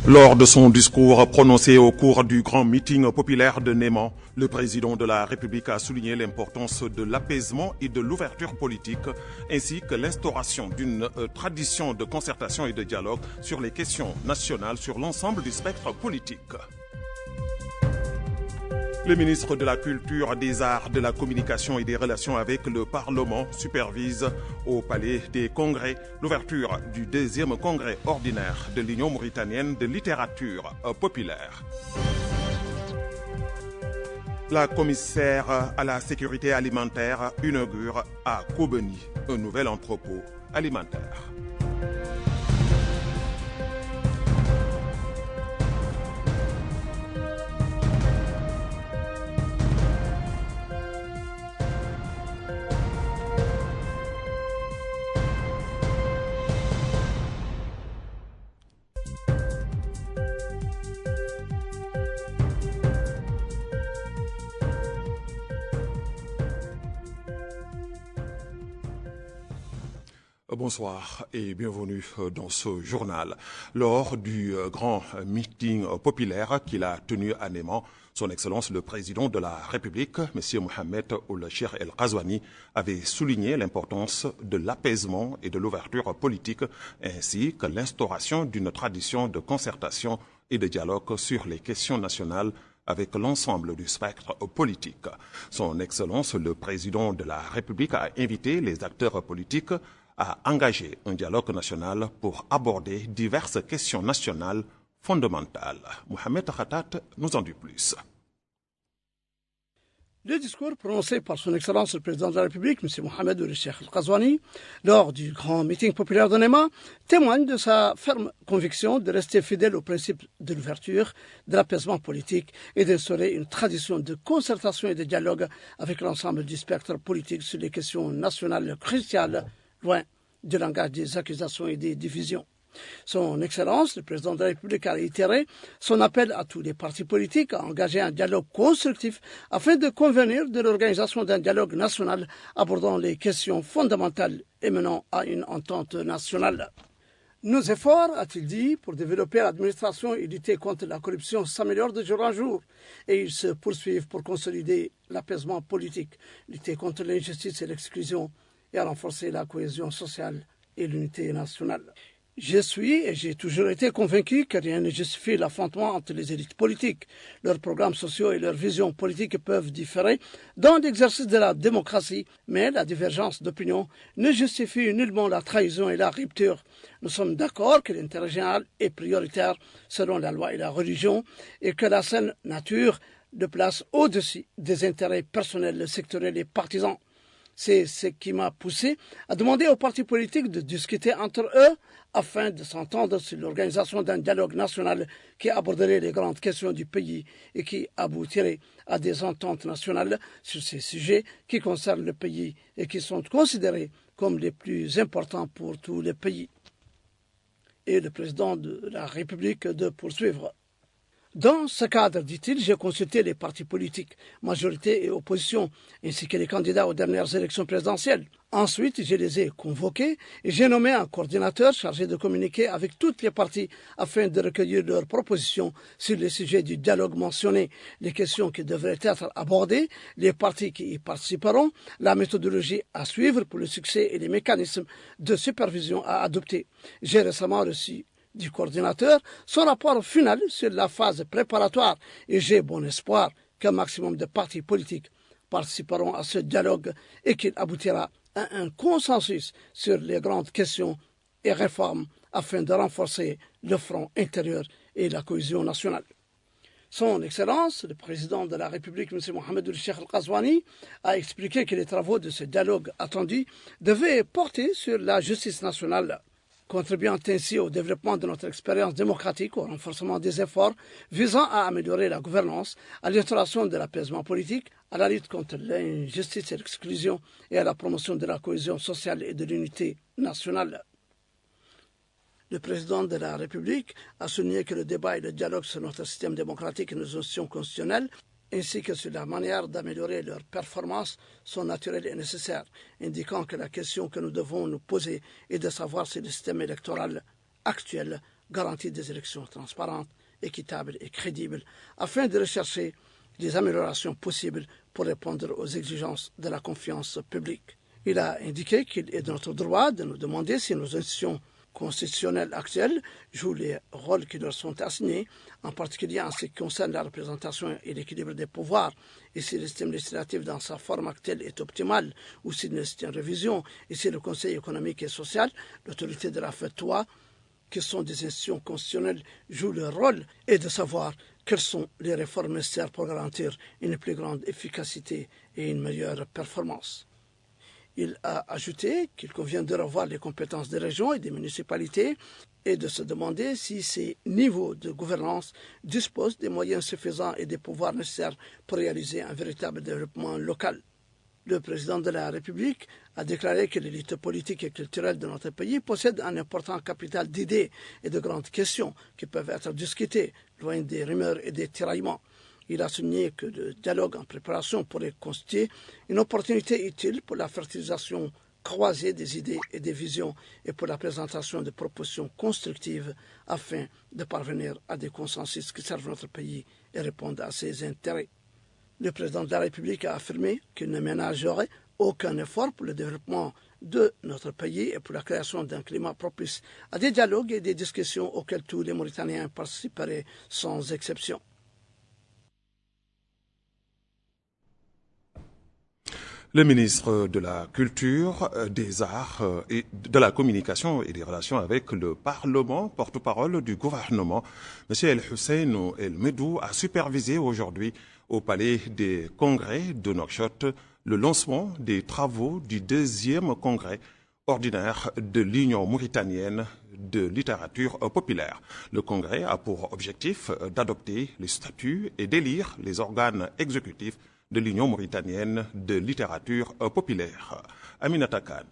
Lors de son discours prononcé au cours du grand meeting populaire de Néman, le président de la République a souligné l'importance de l'apaisement et de l'ouverture politique, ainsi que l'instauration d'une tradition de concertation et de dialogue sur les questions nationales sur l'ensemble du spectre politique. Le ministre de la Culture, des Arts, de la Communication et des Relations avec le Parlement supervise au Palais des Congrès l'ouverture du 2e congrès ordinaire de l'Union mauritanienne de littérature populaire. La commissaire à la sécurité alimentaire inaugure à Kobeni un nouvel entrepôt alimentaire. Bonsoir et bienvenue dans ce journal. Lors du grand meeting populaire qu'il a tenu à Néman, Son Excellence le Président de la République, M. Mohamed Ould Cheikh El Ghazouani, avait souligné l'importance de l'apaisement et de l'ouverture politique, ainsi que l'instauration d'une tradition de concertation et de dialogue sur les questions nationales avec l'ensemble du spectre politique. Son Excellence le Président de la République a invité les acteurs politiques à engager un dialogue national pour aborder diverses questions nationales fondamentales. Mohamed Khatat nous en dit plus. Le discours prononcé par son Excellence le Président de la République, M. Mohamed Ould Cheikh El Ghazouani, lors du grand meeting populaire de Néma, témoigne de sa ferme conviction de rester fidèle au principe de l'ouverture, de l'apaisement politique et d'instaurer une tradition de concertation et de dialogue avec l'ensemble du spectre politique sur les questions nationales cruciales, loin du langage des accusations et des divisions. Son Excellence, le Président de la République, a réitéré son appel à tous les partis politiques à engager un dialogue constructif afin de convenir de l'organisation d'un dialogue national abordant les questions fondamentales et menant à une entente nationale. Nos efforts, a-t-il dit, pour développer l'administration et lutter contre la corruption s'améliorent de jour en jour et ils se poursuivent pour consolider l'apaisement politique, lutter contre l'injustice et l'exclusion et à renforcer la cohésion sociale et l'unité nationale. Je suis et j'ai toujours été convaincu que rien ne justifie l'affrontement entre les élites politiques. Leurs programmes sociaux et leurs visions politiques peuvent différer dans l'exercice de la démocratie, mais la divergence d'opinion ne justifie nullement la trahison et la rupture. Nous sommes d'accord que l'intérêt général est prioritaire selon la loi et la religion et que la saine nature le place au-dessus des intérêts personnels, sectoriels et partisans. C'est ce qui m'a poussé à demander aux partis politiques de discuter entre eux afin de s'entendre sur l'organisation d'un dialogue national qui aborderait les grandes questions du pays et qui aboutirait à des ententes nationales sur ces sujets qui concernent le pays et qui sont considérés comme les plus importants pour tous les pays. Et le président de la République de poursuivre. Dans ce cadre, dit-il, j'ai consulté les partis politiques, majorité et opposition, ainsi que les candidats aux dernières élections présidentielles. Ensuite, je les ai convoqués et j'ai nommé un coordinateur chargé de communiquer avec toutes les parties afin de recueillir leurs propositions sur les sujets du dialogue mentionné, les questions qui devraient être abordées, les partis qui y participeront, la méthodologie à suivre pour le succès et les mécanismes de supervision à adopter. J'ai récemment reçu du coordinateur son rapport final sur la phase préparatoire et j'ai bon espoir qu'un maximum de partis politiques participeront à ce dialogue et qu'il aboutira à un consensus sur les grandes questions et réformes afin de renforcer le front intérieur et la cohésion nationale. Son Excellence, le Président de la République, M. Mohamed Ould Cheikh El Ghazouani, a expliqué que les travaux de ce dialogue attendu devaient porter sur la justice nationale, contribuant ainsi au développement de notre expérience démocratique, au renforcement des efforts visant à améliorer la gouvernance, à l'instauration de l'apaisement politique, à la lutte contre l'injustice et l'exclusion et à la promotion de la cohésion sociale et de l'unité nationale. Le Président de la République a souligné que le débat et le dialogue sur notre système démocratique et nos institutions constitutionnelles ainsi que sur la manière d'améliorer leur performance sont naturelles et nécessaires, indiquant que la question que nous devons nous poser est de savoir si le système électoral actuel garantie des élections transparentes, équitables et crédibles, afin de rechercher des améliorations possibles pour répondre aux exigences de la confiance publique. Il a indiqué qu'il est de notre droit de nous demander si nos institutions constitutionnelles actuelles jouent les rôles qui leur sont assignés, en particulier en ce qui concerne la représentation et l'équilibre des pouvoirs, et si le système législatif dans sa forme actuelle est optimal, ou s'il nécessite une révision, et si le Conseil économique et social, l'autorité de la fatwa, qui sont des institutions constitutionnelles, jouent leur rôle, et de savoir quelles sont les réformes nécessaires pour garantir une plus grande efficacité et une meilleure performance. Il a ajouté qu'il convient de revoir les compétences des régions et des municipalités et de se demander si ces niveaux de gouvernance disposent des moyens suffisants et des pouvoirs nécessaires pour réaliser un véritable développement local. Le président de la République a déclaré que l'élite politique et culturelle de notre pays possède un important capital d'idées et de grandes questions qui peuvent être discutées, loin des rumeurs et des tiraillements. Il a souligné que le dialogue en préparation pourrait constituer une opportunité utile pour la fertilisation croisée des idées et des visions et pour la présentation de propositions constructives afin de parvenir à des consensus qui servent notre pays et répondent à ses intérêts. Le président de la République a affirmé qu'il ne ménagerait aucun effort pour le développement de notre pays et pour la création d'un climat propice à des dialogues et des discussions auxquels tous les Mauritaniens participeraient sans exception. Le ministre de la Culture, des Arts et de la Communication et des Relations avec le Parlement, porte-parole du gouvernement, M. El Hussein El Medou, a supervisé aujourd'hui au Palais des Congrès de Nouakchott le lancement des travaux du 2e congrès ordinaire de l'Union mauritanienne de littérature populaire. Le congrès a pour objectif d'adopter les statuts et d'élire les organes exécutifs de l'Union mauritanienne de littérature populaire. Aminata Khan.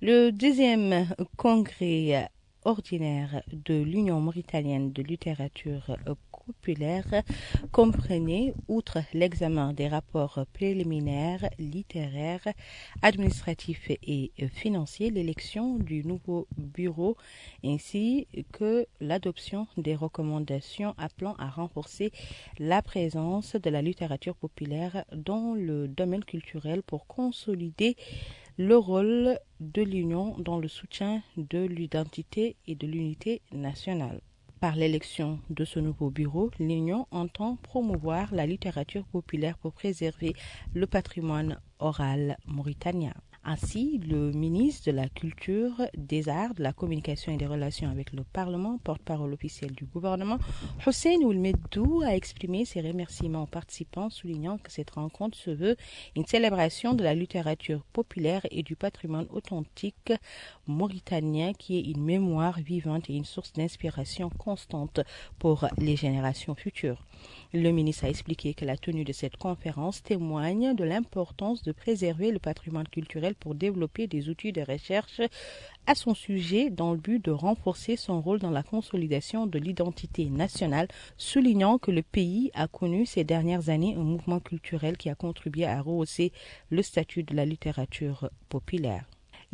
Le 2e congrès ordinaire de l'Union mauritanienne de littérature populaire comprenait, outre l'examen des rapports préliminaires, littéraires, administratifs et financiers, l'élection du nouveau bureau ainsi que l'adoption des recommandations appelant à renforcer la présence de la littérature populaire dans le domaine culturel pour consolider le rôle de l'Union dans le soutien de l'identité et de l'unité nationale. Par l'élection de ce nouveau bureau, l'Union entend promouvoir la littérature populaire pour préserver le patrimoine oral mauritanien. Ainsi, le ministre de la Culture, des Arts, de la Communication et des Relations avec le Parlement, porte-parole officiel du gouvernement, Hussein El Medou, a exprimé ses remerciements aux participants, soulignant que cette rencontre se veut une célébration de la littérature populaire et du patrimoine authentique mauritanien qui est une mémoire vivante et une source d'inspiration constante pour les générations futures. Le ministre a expliqué que la tenue de cette conférence témoigne de l'importance de préserver le patrimoine culturel pour développer des outils de recherche à son sujet dans le but de renforcer son rôle dans la consolidation de l'identité nationale, soulignant que le pays a connu ces dernières années un mouvement culturel qui a contribué à rehausser le statut de la littérature populaire.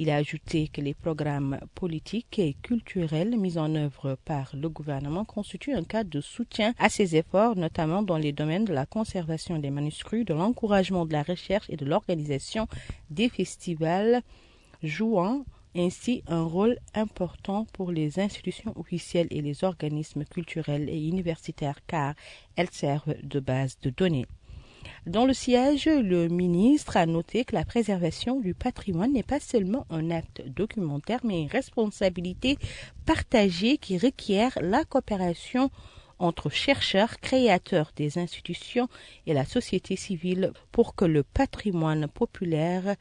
Il a ajouté que les programmes politiques et culturels mis en œuvre par le gouvernement constituent un cadre de soutien à ces efforts, notamment dans les domaines de la conservation des manuscrits, de l'encouragement de la recherche et de l'organisation des festivals, jouant ainsi un rôle important pour les institutions officielles et les organismes culturels et universitaires car elles servent de base de données. Dans le siège, le ministre a noté que la préservation du patrimoine n'est pas seulement un acte documentaire, mais une responsabilité partagée qui requiert la coopération entre chercheurs, créateurs des institutions et la société civile pour que le patrimoine populaire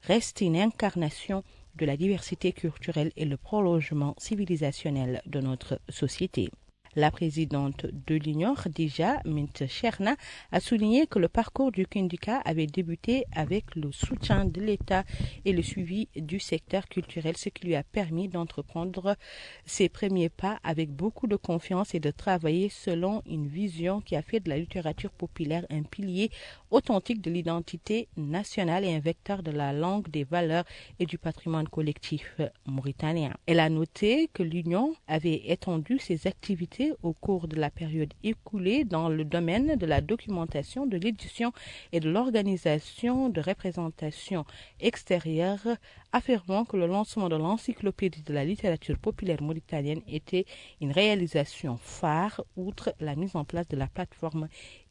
reste une incarnation de la diversité culturelle et le prolongement civilisationnel de notre société. La présidente de l'Union, Khadija Mint Cherna, a souligné que le parcours du Kundika avait débuté avec le soutien de l'État et le suivi du secteur culturel, ce qui lui a permis d'entreprendre ses premiers pas avec beaucoup de confiance et de travailler selon une vision qui a fait de la littérature populaire un pilier authentique de l'identité nationale et un vecteur de la langue, des valeurs et du patrimoine collectif mauritanien. Elle a noté que l'Union avait étendu ses activités au cours de la période écoulée dans le domaine de la documentation, de l'édition et de l'organisation de représentations extérieures, affirmant que le lancement de l'encyclopédie de la littérature populaire mauritanienne était une réalisation phare, outre la mise en place de la plateforme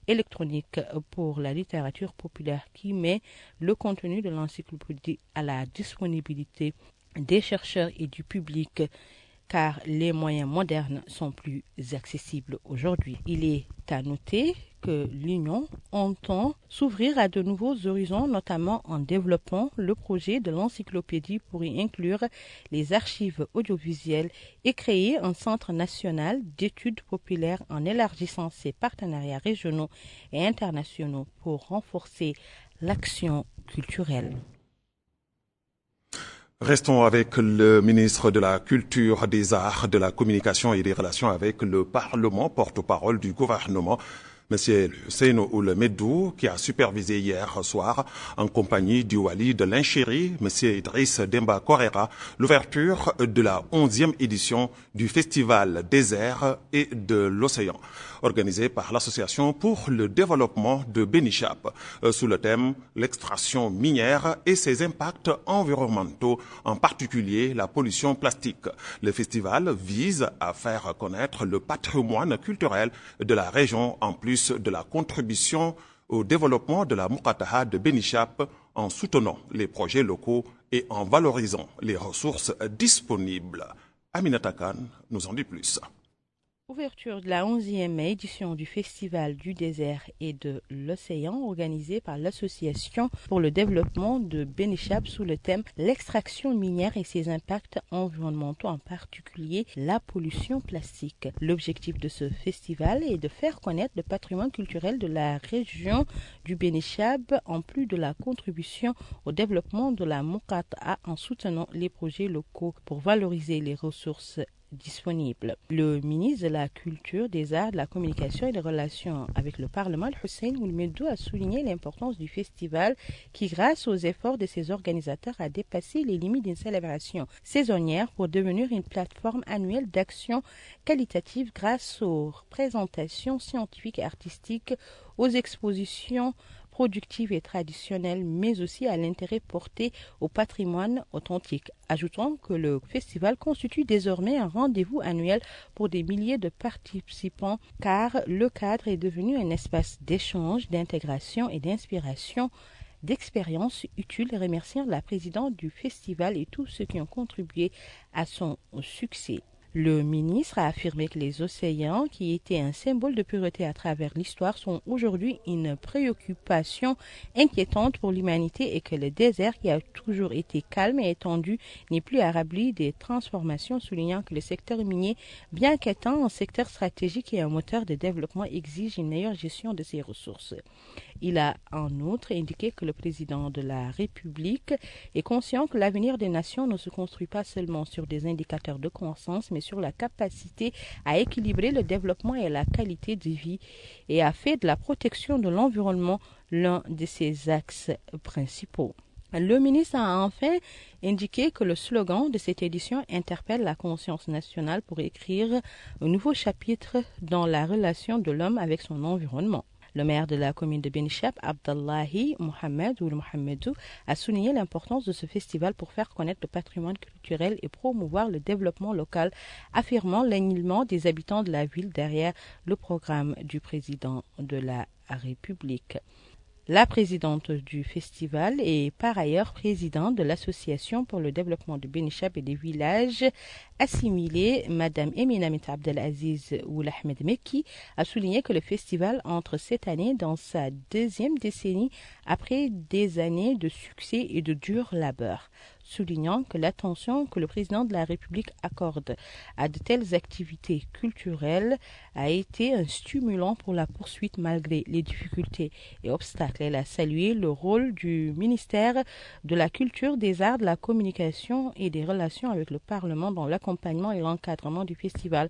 électronique pour la littérature populaire qui met le contenu de l'encyclopédie à la disponibilité des chercheurs et du public, car les moyens modernes sont plus accessibles aujourd'hui. Il est à noter que l'Union entend s'ouvrir à de nouveaux horizons, notamment en développant le projet de l'encyclopédie pour y inclure les archives audiovisuelles et créer un centre national d'études populaires en élargissant ses partenariats régionaux et internationaux pour renforcer l'action culturelle. Restons avec le ministre de la Culture, des Arts, de la Communication et des Relations avec le Parlement, porte-parole du gouvernement, M. Seyno Ould Meddou, qui a supervisé hier soir, en compagnie du Wali de l'Inchiri, M. Idriss Demba Korera, l'ouverture de la 11e édition du Festival des airs et de l'océan, organisé par l'Association pour le développement de Bénichap, sous le thème « L'extraction minière et ses impacts environnementaux, en particulier la pollution plastique ». Le festival vise à faire connaître le patrimoine culturel de la région, en plus de la contribution au développement de la Muqataha de Bénichap, en soutenant les projets locaux et en valorisant les ressources disponibles. Aminata Khan nous en dit plus. Ouverture de la 11e édition du Festival du désert et de l'océan organisée par l'Association pour le développement de Bénichap sous le thème « L'extraction minière et ses impacts environnementaux, en particulier la pollution plastique ». L'objectif de ce festival est de faire connaître le patrimoine culturel de la région du Bénichap en plus de la contribution au développement de la Muqataha en soutenant les projets locaux pour valoriser les ressources disponibles. Le ministre de la Culture, des Arts, de la Communication et des Relations avec le Parlement, Hussein Ould Meddou, a souligné l'importance du festival qui, grâce aux efforts de ses organisateurs, a dépassé les limites d'une célébration saisonnière pour devenir une plateforme annuelle d'action qualitative grâce aux présentations scientifiques et artistiques, aux expositions productive et traditionnelle, mais aussi à l'intérêt porté au patrimoine authentique. Ajoutons que le festival constitue désormais un rendez-vous annuel pour des milliers de participants, car le cadre est devenu un espace d'échange, d'intégration et d'inspiration, d'expériences utiles, remerciant la présidente du festival et tous ceux qui ont contribué à son succès. Le ministre a affirmé que les océans, qui étaient un symbole de pureté à travers l'histoire, sont aujourd'hui une préoccupation inquiétante pour l'humanité et que le désert, qui a toujours été calme et étendu, n'est plus à l'abri des transformations, soulignant que le secteur minier, bien qu'étant un secteur stratégique et un moteur de développement, exige une meilleure gestion de ses ressources. Il a en outre indiqué que le président de la République est conscient que l'avenir des nations ne se construit pas seulement sur des indicateurs de croissance, mais sur la capacité à équilibrer le développement et la qualité de vie, et a fait de la protection de l'environnement l'un de ses axes principaux. Le ministre a enfin indiqué que le slogan de cette édition interpelle la conscience nationale pour écrire un nouveau chapitre dans la relation de l'homme avec son environnement. Le maire de la commune de Bénichap, Abdallahi Mohamed Ould Meddou, a souligné l'importance de ce festival pour faire connaître le patrimoine culturel et promouvoir le développement local, affirmant l'alignement des habitants de la ville derrière le programme du président de la République. La présidente du festival est par ailleurs présidente de l'Association pour le développement de Bénichap et des villages assimilés. Madame Eminamit Abdelaziz Ould Ahmed Mekki a souligné que le festival entre cette année dans sa deuxième décennie après des années de succès et de dur labeur. soulignant que l'attention que le président de la République accorde à de telles activités culturelles a été un stimulant pour la poursuite malgré les difficultés et obstacles. Elle a salué le rôle du ministère de la Culture, des Arts, de la Communication et des Relations avec le Parlement dans l'accompagnement et l'encadrement du festival,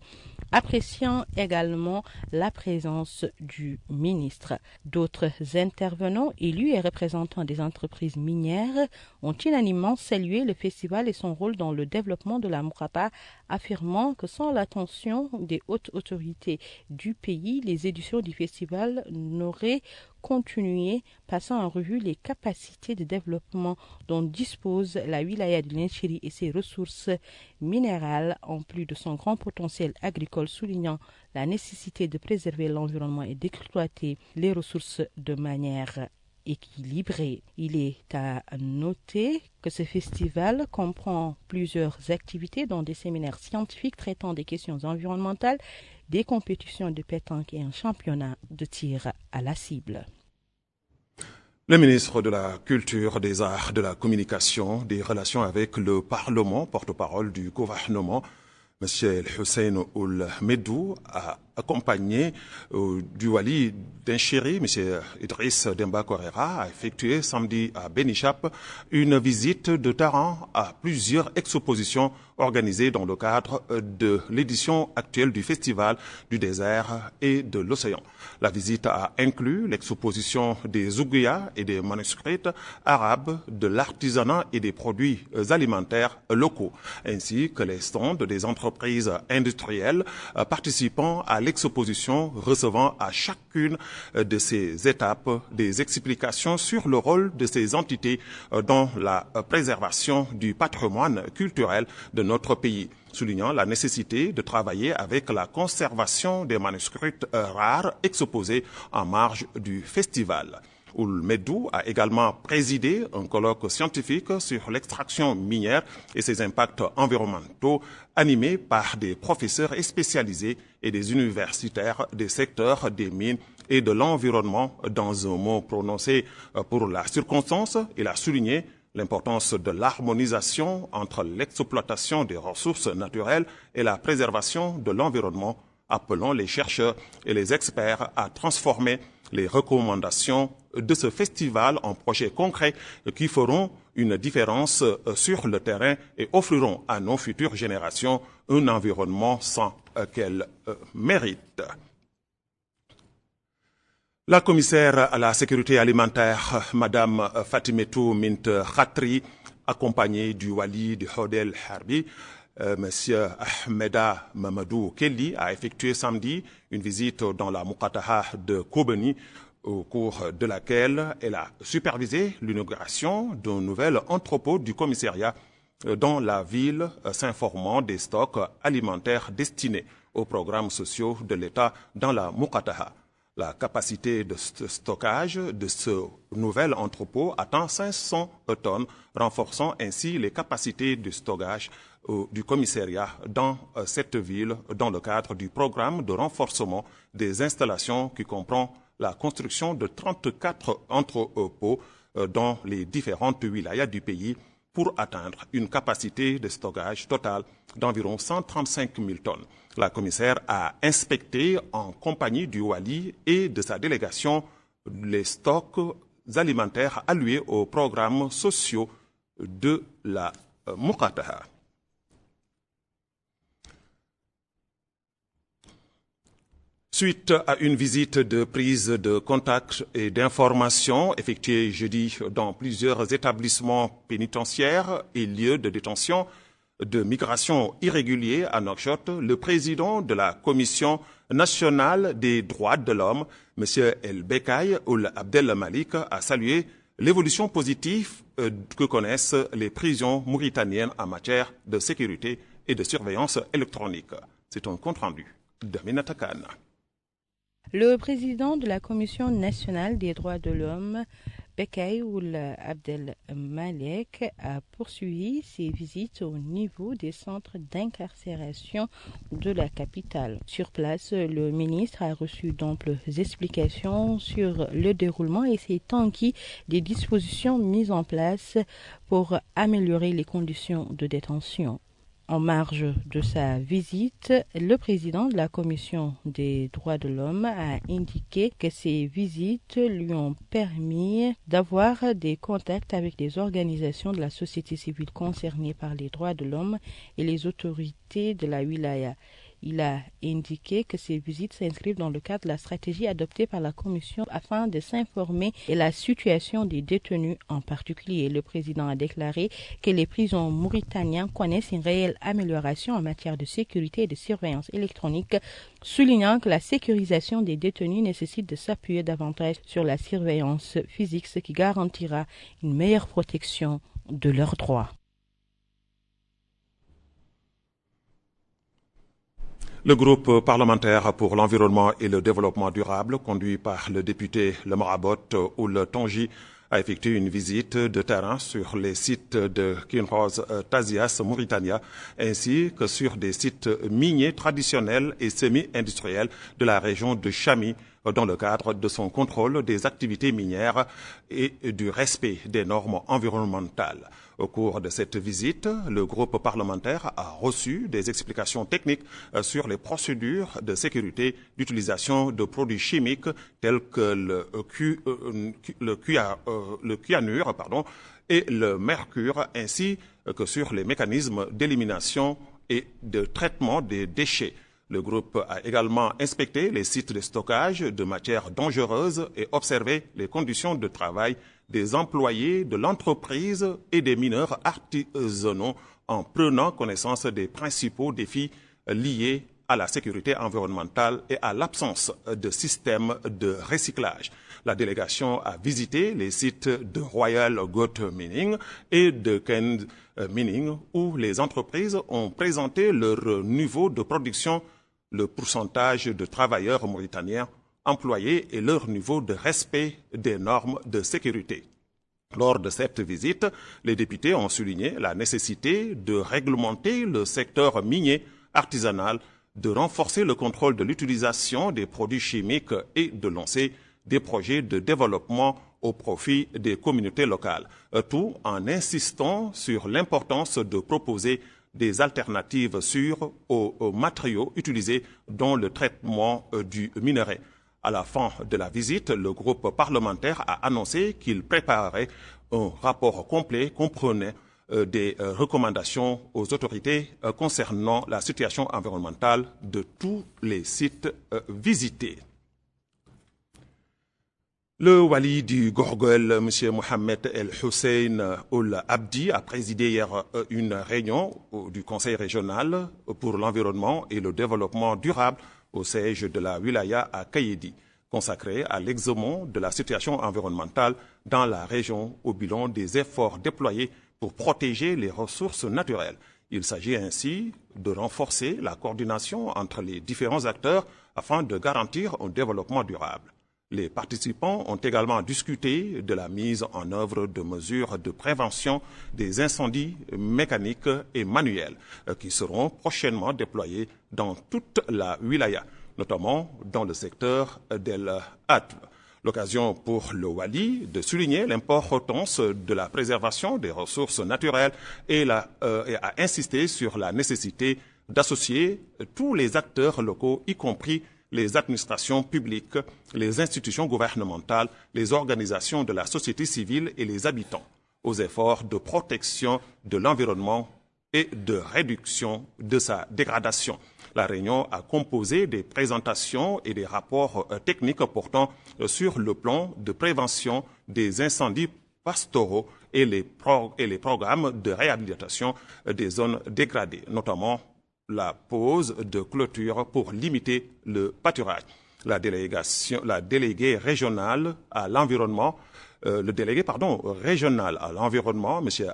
appréciant également la présence du ministre. D'autres intervenants, élus et représentants des entreprises minières, ont unanimement salué le festival et son rôle dans le développement de la Muqata, affirmant que sans l'attention des hautes autorités du pays, les éditions du festival n'auraient continué, passant en revue les capacités de développement dont dispose la wilaya de Linchiri et ses ressources minérales, en plus de son grand potentiel agricole, soulignant la nécessité de préserver l'environnement et d'exploiter les ressources de manière équilibrée. Il est à noter que ce festival comprend plusieurs activités, dont des séminaires scientifiques traitant des questions environnementales, des compétitions de pétanque et un championnat de tir à la cible. Le ministre de la Culture, des Arts, de la Communication, des Relations avec le Parlement, porte-parole du gouvernement, M. Hussein Ould Meddou, a accompagné du Wali d'Inchiri, M. Idriss Demba Korera, a effectué samedi à Benichap une visite de terrain à plusieurs expositions organisées dans le cadre de l'édition actuelle du Festival du désert et de l'océan. La visite a inclus l'exposition des ougouillas et des manuscrits arabes, de l'artisanat et des produits alimentaires locaux, ainsi que les stands des entreprises industrielles participant à l'exposition, recevant à chacune de ces étapes des explications sur le rôle de ces entités dans la préservation du patrimoine culturel de notre pays, soulignant la nécessité de travailler avec la conservation des manuscrits rares exposés en marge du festival. Ould Meddou a également présidé un colloque scientifique sur l'extraction minière et ses impacts environnementaux, animé par des professeurs spécialisés et des universitaires des secteurs des mines et de l'environnement. Dans un mot prononcé pour la circonstance, il a souligné l'importance de l'harmonisation entre l'exploitation des ressources naturelles et la préservation de l'environnement, appelant les chercheurs et les experts à transformer les recommandations de ce festival en projets concrets qui feront une différence sur le terrain et offriront à nos futures générations un environnement sans qu'elles méritent. La commissaire à la sécurité alimentaire, Madame Fatimetou Mint Khatri, accompagnée du Wali du Hodel Harbi, Monsieur Ahmeda Mamadou Kelly, a effectué samedi une visite dans la Muqataha de Kobeni, au cours de laquelle elle a supervisé l'inauguration d'un nouvel entrepôt du commissariat dans la ville, s'informant des stocks alimentaires destinés aux programmes sociaux de l'État dans la Muqataha. La capacité de stockage de ce nouvel entrepôt atteint 500 tonnes, renforçant ainsi les capacités de stockage du commissariat dans cette ville dans le cadre du programme de renforcement des installations qui comprend la construction de 34 entrepôts dans les différentes wilayas du pays pour atteindre une capacité de stockage totale d'environ 135 000 tonnes. La commissaire a inspecté en compagnie du Wali et de sa délégation les stocks alimentaires alloués aux programmes sociaux de la Muqataha. Suite à une visite de prise de contact et d'information effectuée jeudi dans plusieurs établissements pénitentiaires et lieux de détention de migration irréguliers à Nouakchott, le président de la Commission nationale des droits de l'homme, M. El Bekkay Ould Abdel Malik, a salué l'évolution positive que connaissent les prisons mauritaniennes en matière de sécurité et de surveillance électronique. C'est un compte-rendu d'Aminata Khan. Le président de la Commission nationale des droits de l'homme, Bekay Ould Abdelmalek a poursuivi ses visites au niveau des centres d'incarcération de la capitale. Sur place, le ministre a reçu d'amples explications sur le déroulement et s'est enquis des dispositions mises en place pour améliorer les conditions de détention. En marge de sa visite, le président de la Commission des droits de l'homme a indiqué que ces visites lui ont permis d'avoir des contacts avec des organisations de la société civile concernées par les droits de l'homme et les autorités de la wilaya. Il a indiqué que ces visites s'inscrivent dans le cadre de la stratégie adoptée par la Commission afin de s'informer de la situation des détenus en particulier. Le président a déclaré que les prisons mauritaniennes connaissent une réelle amélioration en matière de sécurité et de surveillance électronique, soulignant que la sécurisation des détenus nécessite de s'appuyer davantage sur la surveillance physique, ce qui garantira une meilleure protection de leurs droits. Le groupe parlementaire pour l'environnement et le développement durable, conduit par le député Le Marabot Ould Tangi, a effectué une visite de terrain sur les sites de Kinroz Tazias, Mauritania, ainsi que sur des sites miniers traditionnels et semi-industriels de la région de Chami, dans le cadre de son contrôle des activités minières et du respect des normes environnementales. Au cours de cette visite, le groupe parlementaire a reçu des explications techniques sur les procédures de sécurité d'utilisation de produits chimiques tels que le cyanure et le mercure, ainsi que sur les mécanismes d'élimination et de traitement des déchets. Le groupe a également inspecté les sites de stockage de matières dangereuses et observé les conditions de travail des employés de l'entreprise et des mineurs artisanaux en prenant connaissance des principaux défis liés à la sécurité environnementale et à l'absence de système de recyclage. La délégation a visité les sites de Royal Goat Mining et de Kend Mining où les entreprises ont présenté leur niveau de production, le pourcentage de travailleurs mauritaniens employés et leur niveau de respect des normes de sécurité. Lors de cette visite, les députés ont souligné la nécessité de réglementer le secteur minier artisanal, de renforcer le contrôle de l'utilisation des produits chimiques et de lancer des projets de développement au profit des communautés locales, tout en insistant sur l'importance de proposer des alternatives sûres aux matériaux utilisés dans le traitement du minerai. À la fin de la visite, le groupe parlementaire a annoncé qu'il préparerait un rapport complet comprenant des recommandations aux autorités concernant la situation environnementale de tous les sites visités. Le wali du Gorgol, M. Mohamed El Hussein Ould Abdi, a présidé hier une réunion du Conseil régional pour l'environnement et le développement durable au siège de la wilaya à Kayedi, consacrée à l'examen de la situation environnementale dans la région au bilan des efforts déployés pour protéger les ressources naturelles. Il s'agit ainsi de renforcer la coordination entre les différents acteurs afin de garantir un développement durable. Les participants ont également discuté de la mise en œuvre de mesures de prévention des incendies mécaniques et manuels qui seront prochainement déployées dans toute la wilaya, notamment dans le secteur d'El Hatb. L'occasion pour le wali de souligner l'importance de la préservation des ressources naturelles et a insisté sur la nécessité d'associer tous les acteurs locaux, y compris les administrations publiques, les institutions gouvernementales, les organisations de la société civile et les habitants aux efforts de protection de l'environnement et de réduction de sa dégradation. La réunion a composé des présentations et des rapports techniques portant sur le plan de prévention des incendies pastoraux et les programmes de réhabilitation des zones dégradées, notamment la pose de clôture pour limiter le pâturage. Le délégué régional à l'environnement, M.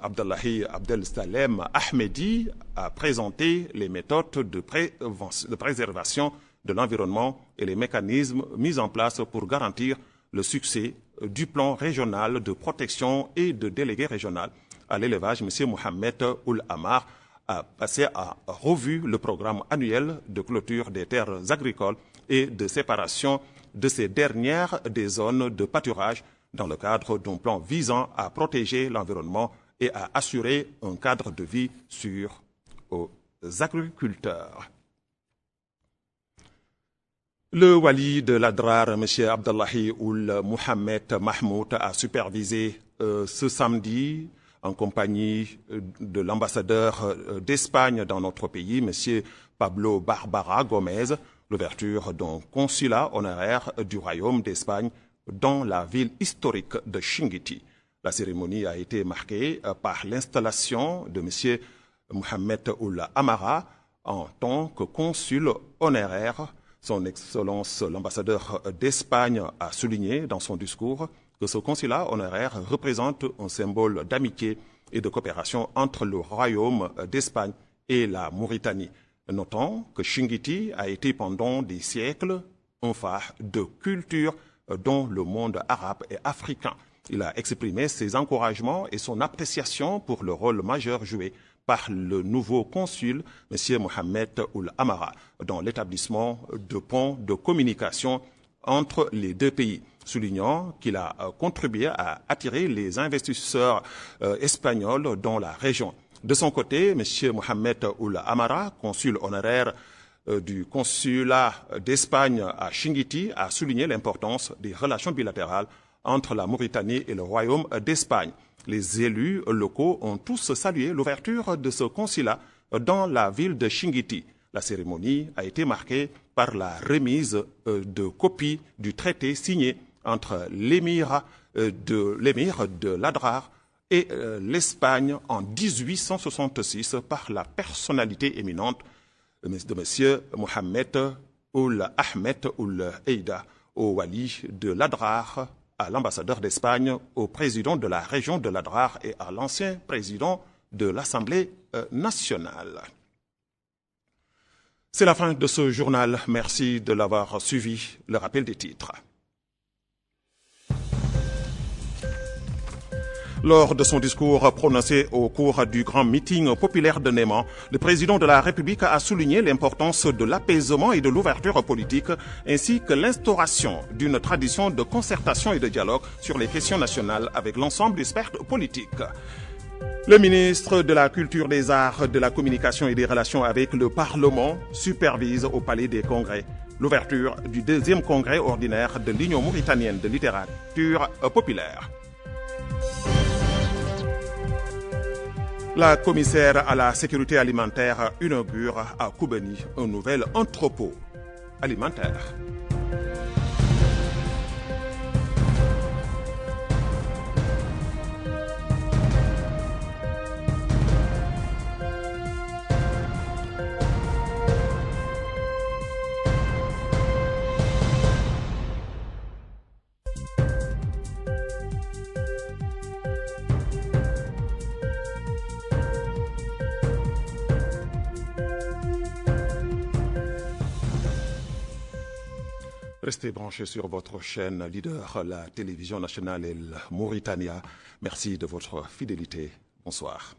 Abdallahi Abdel Salem Ahmedi, a présenté les méthodes de préservation de l'environnement et les mécanismes mis en place pour garantir le succès du plan régional de protection et de délégué régional à l'élevage, M. Mohamed Ould Amar, a passé à revue le programme annuel de clôture des terres agricoles et de séparation de ces dernières des zones de pâturage dans le cadre d'un plan visant à protéger l'environnement et à assurer un cadre de vie sûr aux agriculteurs. Le wali de l'Adrar, M. Abdallahi Ould Mohamed Mahmoud, a supervisé ce samedi, en compagnie de l'ambassadeur d'Espagne dans notre pays, M. Pablo Barbara Gomez, l'ouverture d'un consulat honoraire du Royaume d'Espagne dans la ville historique de Chinguitti. La cérémonie a été marquée par l'installation de M. Mohamed Ould Amara en tant que consul honoraire. Son Excellence l'ambassadeur d'Espagne a souligné dans son discours que ce consulat honoraire représente un symbole d'amitié et de coopération entre le Royaume d'Espagne et la Mauritanie. Notons que Chinguitti a été pendant des siècles un phare de culture dans le monde arabe et africain. Il a exprimé ses encouragements et son appréciation pour le rôle majeur joué par le nouveau consul, M. Mohamed Ould Amara, dans l'établissement de ponts de communication entre les deux pays, soulignant qu'il a contribué à attirer les investisseurs espagnols dans la région. De son côté, M. Mohamed Ould Amara, consul honoraire du consulat d'Espagne à Chinguitti, a souligné l'importance des relations bilatérales entre la Mauritanie et le Royaume d'Espagne. Les élus locaux ont tous salué l'ouverture de ce consulat dans la ville de Chinguitti. La cérémonie a été marquée par la remise de copies du traité signé entre l'émir de l'Adrar et l'Espagne en 1866 par la personnalité éminente de M. Mohamed Ould Ahmed Ould Aïda, au wali de l'Adrar, à l'ambassadeur d'Espagne, au président de la région de l'Adrar et à l'ancien président de l'Assemblée nationale. C'est la fin de ce journal. Merci de l'avoir suivi. Le rappel des titres. Lors de son discours prononcé au cours du grand meeting populaire de Néma, le président de la République a souligné l'importance de l'apaisement et de l'ouverture politique, ainsi que l'instauration d'une tradition de concertation et de dialogue sur les questions nationales avec l'ensemble des sphères politiques. Le ministre de la Culture, des Arts, de la Communication et des Relations avec le Parlement supervise au Palais des Congrès l'ouverture du 2e congrès ordinaire de l'Union mauritanienne de littérature populaire. La commissaire à la sécurité alimentaire inaugure à Koubeni un nouvel entrepôt alimentaire. Restez branchés sur votre chaîne leader, la télévision nationale El Mauritania. Merci de votre fidélité. Bonsoir.